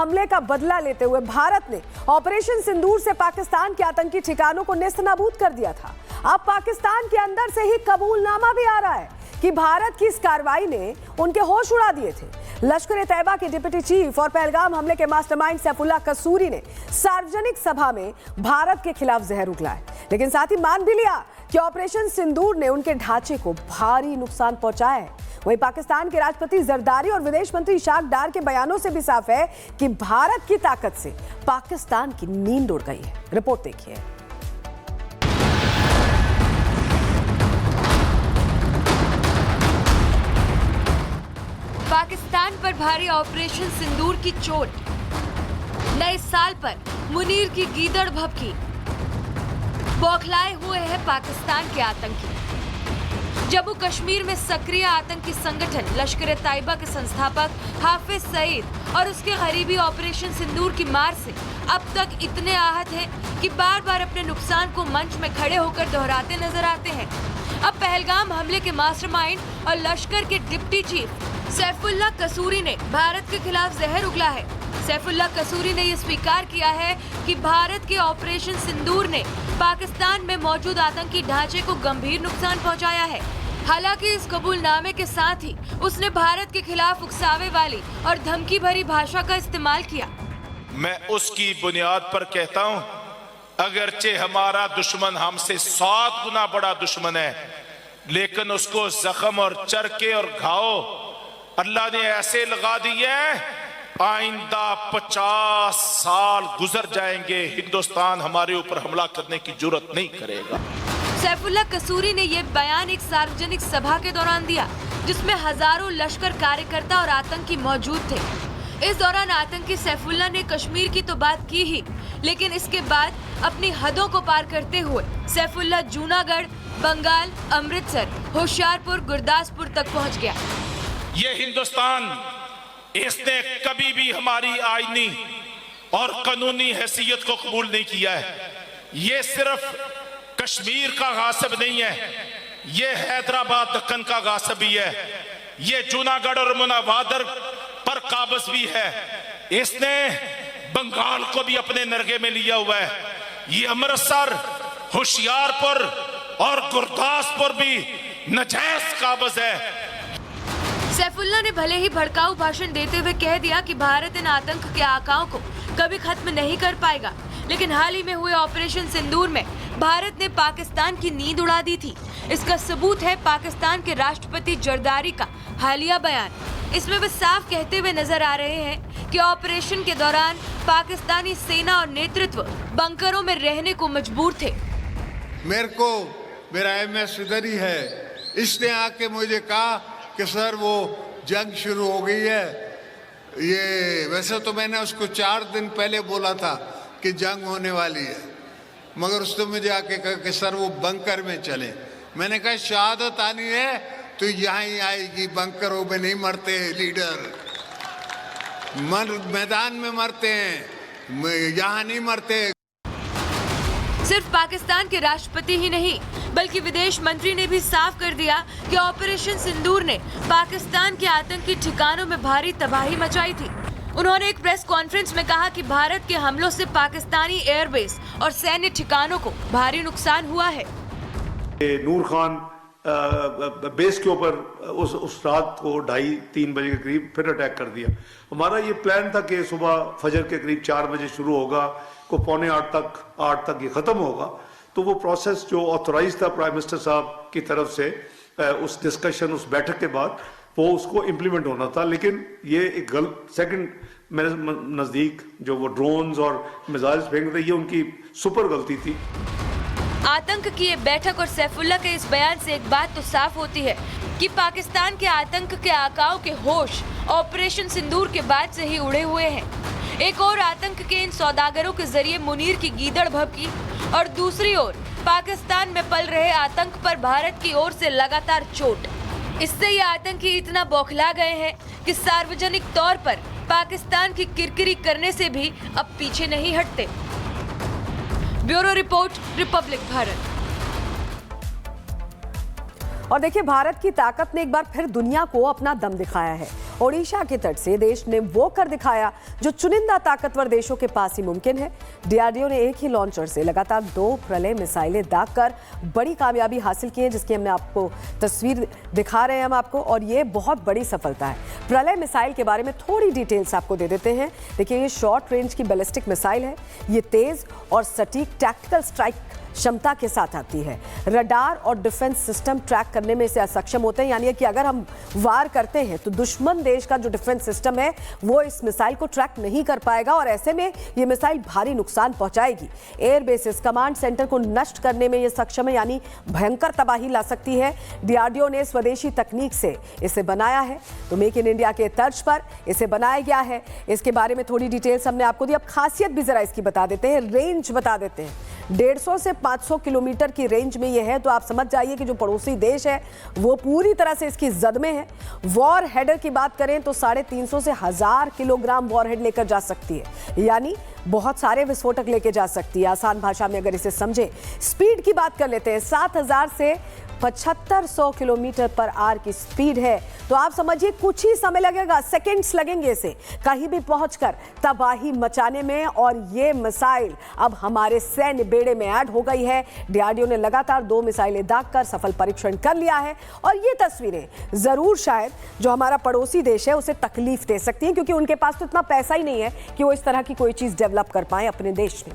हमले का बदला लेते हुए भारत ने ऑपरेशन सिंदूर से पाकिस्तान के आतंकी ठिकानों को नेस्तनाबूद कर दिया था। अब पाकिस्तान के अंदर से ही कबूलनामा भी आ रहा है कि भारत की इस कार्रवाई ने उनके होश उड़ा दिए थे। लश्कर-ए-तैयबा के डिप्टी चीफ और पहलगाम हमले के मास्टरमाइंड सैफुल्लाह कसूरी ने सार्वजनिक सभा में भारत के खिलाफ जहर उगला है, लेकिन साथ ही मान भी लिया कि ऑपरेशन सिंदूर ने उनके ढांचे को भारी नुकसान पहुंचाया है। वहीं पाकिस्तान के राष्ट्रपति जरदारी और विदेश मंत्री इशाक डार के बयानों से भी साफ है कि भारत की ताकत से पाकिस्तान की नींद उड़ गई है। रिपोर्ट देखिए। पाकिस्तान पर भारी ऑपरेशन सिंदूर की चोट, नए साल पर मुनीर की गीदड़ भभकी, बौखलाए हुए हैं पाकिस्तान के आतंकी। जम्मू कश्मीर में सक्रिय आतंकी संगठन लश्कर-ए-तैयबा के संस्थापक हाफिज सईद और उसके करीबी ऑपरेशन सिंदूर की मार से अब तक इतने आहत हैं कि बार बार अपने नुकसान को मंच में खड़े होकर दोहराते नजर आते हैं। अब पहलगाम हमले के मास्टरमाइंड और लश्कर के डिप्टी चीफ सैफुल्लाह कसूरी ने भारत के खिलाफ जहर उगला है। सैफुल्लाह कसूरी ने यह स्वीकार किया है कि भारत के ऑपरेशन सिंदूर ने पाकिस्तान में मौजूद आतंकी ढांचे को गंभीर नुकसान पहुंचाया है। हालांकि इस कबूलनामे के साथ ही उसने भारत के खिलाफ उकसावे वाली और धमकी भरी भाषा का इस्तेमाल किया। मैं उसकी बुनियाद पर कहता हूं, अगरचे हमारा दुश्मन हमसे 7 गुना बड़ा दुश्मन है, लेकिन उसको जख्म और चरके और घाव अल्लाह ने ऐसे लगा दिए हैं, आइंदा 50 साल गुजर जाएंगे, हिंदुस्तान हमारे ऊपर हमला करने की जुर्रत नहीं करेगा। सैफुल्लाह कसूरी ने यह बयान एक सार्वजनिक सभा के दौरान दिया, जिसमें हजारों लश्कर कार्यकर्ता और आतंकी मौजूद थे। इस दौरान आतंकी सैफुल्लाह ने कश्मीर की तो बात की ही, लेकिन इसके बाद अपनी हदों को पार करते हुए सैफुल्लाह जूनागढ़, बंगाल, अमृतसर, होशियारपुर, गुरदासपुर तक पहुंच गया। ये हिंदुस्तान, इसने कभी भी हमारी आईनी और कानूनी हैसियत को कबूल नहीं किया है। ये सिर्फ कश्मीर का गासिब नहीं है, ये हैदराबाद दक्कन का गासिब भी है, ये जूनागढ़ और मुनावादर पर काबज भी है। इसने बंगाल को भी अपने नरगे में लिया हुआ है। ये अमृतसर, होशियारपुर और गुरदासपुर भी नजायज काबज है। सैफुल्लाह ने भले ही भड़काऊ भाषण देते हुए कह दिया कि भारत इन आतंक के आकाओं को कभी खत्म नहीं कर पाएगा, लेकिन हाल ही में हुए ऑपरेशन सिंदूर में भारत ने पाकिस्तान की नींद उड़ा दी थी। इसका सबूत है पाकिस्तान के राष्ट्रपति जरदारी का हालिया बयान। इसमें वे साफ कहते हुए नजर आ रहे हैं कि ऑपरेशन के दौरान पाकिस्तानी सेना और नेतृत्व बंकरों में रहने को मजबूर थे। मेरा MS इधर ही है, इसने आके मुझे कहा कि सर वो जंग शुरू हो गई है। ये वैसे तो मैंने उसको 4 दिन पहले बोला था कि जंग होने वाली है, मगर उसने मुझे आके कहा कि सर वो बंकर में चले। मैंने कहा शहादत आनी है तो यहाँ ही आएगी, बंकरों में नहीं मरते लीडर, मैदान में मरते हैं, यहाँ नहीं मरते। सिर्फ पाकिस्तान के राष्ट्रपति ही नहीं, बल्कि विदेश मंत्री ने भी साफ कर दिया कि ऑपरेशन सिंदूर ने पाकिस्तान के आतंकी ठिकानों में भारी तबाही मचाई थी। उन्होंने एक प्रेस कॉन्फ्रेंस में कहा कि भारत के हमलों से पाकिस्तानी एयरबेस और सैन्य ठिकानों को भारी नुकसान हुआ है। नूर खान बेस के ऊपर उस रात को 2:30-3 बजे के करीब फिर अटैक कर दिया। हमारा ये प्लान था कि सुबह फजर के करीब 4 बजे शुरू होगा, को 7:45 तक ये खत्म होगा। तो वो प्रोसेस जो ऑथोराइज था प्राइम मिनिस्टर साहब की तरफ से उस डिस्कशन, उस बैठक के बाद वो उसको इम्प्लीमेंट होना था, लेकिन ये एक सेकंड मेरे नजदीक जो वो ड्रोन्स और मिसाइल्स फेंक रहे, ये उनकी सुपर गलती थी। आतंक की ये बैठक और सैफुल्लाह के इस बयान से एक बात तो साफ होती है कि पाकिस्तान के आतंक के आकाओं के होश ऑपरेशन सिंदूर के बाद से ही उड़े हुए हैं। एक और आतंक के इन सौदागरों के जरिए मुनीर की गीदड़ भभकी और दूसरी ओर पाकिस्तान में पल रहे आतंक पर भारत की ओर से लगातार चोट। इससे ये आतंकी इतना बौखला गए हैं कि सार्वजनिक तौर पर पाकिस्तान की किरकिरी करने से भी अब पीछे नहीं हटते। Bureau report, Republic Bharat. और देखिए, भारत की ताकत ने एक बार फिर दुनिया को अपना दम दिखाया है ओडिशा के तट से देश ने वो कर दिखाया जो चुनिंदा ताकतवर देशों के पास ही मुमकिन है। डीआरडीओ ने एक ही लॉन्चर से लगातार 2 प्रलय मिसाइलें दागकर बड़ी कामयाबी हासिल की है, जिसकी हमने आपको तस्वीर दिखा रहे हैं हम आपको, और ये बहुत बड़ी सफलता है। प्रलय मिसाइल के बारे में थोड़ी डिटेल्स आपको दे देते हैं। देखिए, ये शॉर्ट रेंज की बैलिस्टिक मिसाइल है। ये तेज और सटीक टैक्टिकल स्ट्राइक क्षमता के साथ आती है। रडार और डिफेंस सिस्टम ट्रैक करने में इसे सक्षम होते हैं, यानी कि अगर हम वार करते हैं तो दुश्मन देश का जो डिफेंस सिस्टम है वो इस मिसाइल को ट्रैक नहीं कर पाएगा, और ऐसे में ये मिसाइल भारी नुकसान पहुंचाएगी। एयर बेसिस, कमांड सेंटर को नष्ट करने में ये सक्षम है, यानी भयंकर तबाही ला सकती है। डीआरडीओ ने स्वदेशी तकनीक से इसे बनाया है, तो मेक इन इंडिया के तर्ज पर इसे बनाया गया है। इसके बारे में थोड़ी डिटेल्स हमने आपको दी। अब खासियत भी जरा इसकी बता देते हैं, रेंज बता देते हैं। 150 से 500 किलोमीटर की रेंज में ये है, तो आप समझ जाइए कि जो पड़ोसी देश है वो पूरी तरह से इसकी जद में है। वॉर हेडर की बात करें तो 350 से 1000 किलोग्राम वॉर हेड लेकर जा सकती है, यानी बहुत सारे विस्फोटक लेके जा सकती है। आसान भाषा में अगर इसे समझे, स्पीड की बात कर लेते हैं, 7000 से 7500 किलोमीटर पर आवर की स्पीड है, तो आप समझिए कुछ ही समय लगेगा, सेकंड्स लगेंगे इसे कहीं भी पहुंचकर तबाही मचाने में। और ये मिसाइल अब हमारे सैन्य बेड़े में ऐड हो गई है। डीआरडीओ ने लगातार 2 मिसाइलें दागकर सफल परीक्षण कर लिया है, और ये तस्वीरें जरूर शायद जो हमारा पड़ोसी देश है उसे तकलीफ दे सकती हैं, क्योंकि उनके पास तो इतना पैसा ही नहीं है कि वो इस तरह की कोई चीज डेवलप कर पाए अपने देश में।